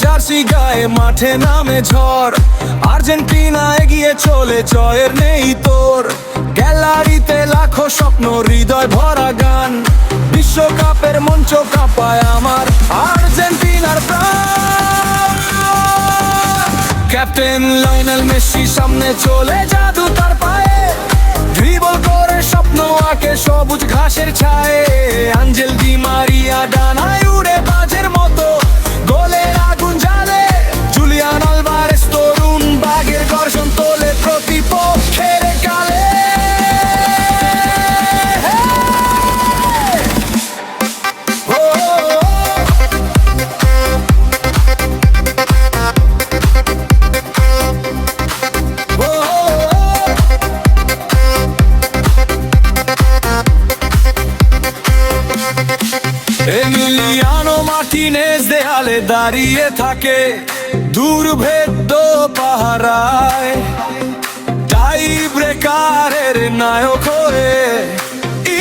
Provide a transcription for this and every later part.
Jersey গায়ে মাঠে নামে ঝড়, আর্জেন্টিনা এগিয়ে চলে, জয়ের নেই তোর। গ্যালারিতে লাখো স্বপ্ন, হৃদয় ভরা গান, বিশ্বকাপের মঞ্চ কাঁপায় আমার আর্জেন্টিনার প্রাণ। ক্যাপ্টেন লিওনেল মেসি সামনে চলে, জাদু তার পায়ে, ড্রিবল করে স্বপ্ন আঁকে সবুজ ঘাসের ছায়ে। আঞ্জেল ডি মারিয়া ডানায় উড়ে বাজের মতো, গোলের আগুন জ্বালে, জুলিয়ান আলভারেজ তরুণ বাঘের গর্জন তোলে প্রতিপক্ষের গালে। এমিলিয়ানো মার্টিনেজ দেয়ালে দাঁড়িয়ে থাকে, দুর্ভেদ্য পাহারায়, টাই ব্রেকারের নায়ক হয়ে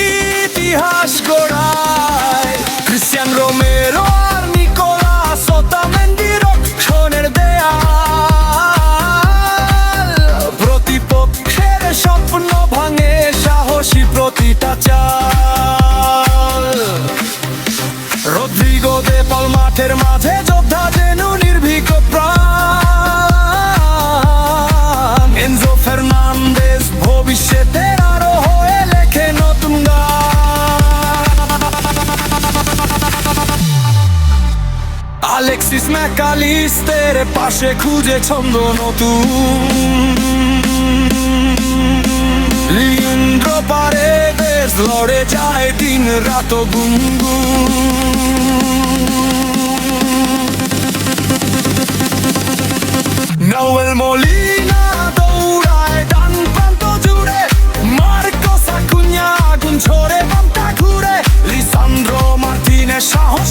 ইতিহাস গড়ায়। ক্রিশ্চিয়ান রোমেরো আর নিকোলাস ওতামেন্দির রক্ষণের দেয়াল, প্রতিপক্ষের স্বপ্ন ভাঙে সাহসী প্রতিটা চাল। রদ্রিগো দে পল মাঠের মাঝে যোদ্ধা যেন নির্ভীক প্রাণ। এনজো ফার্নান্দেজ ভবিষ্যতের আরো হয়ে লেখে নতুন গান। আলেক্সিস ম্যাকালিস্টের পাশে খুঁজে ছন্দ নতুন। লিয়েন্দ্রো পারেদেস লড়ে যায় দিন রাত গুনগুন। নোয়েল মলিনা দৌড়ায় ডান প্রান্ত জুড়ে, মার্কোস আকুña আগুন ঝরে বামটা ঘুরে, লিসান্দ্রো মার্টিনেজ সাহস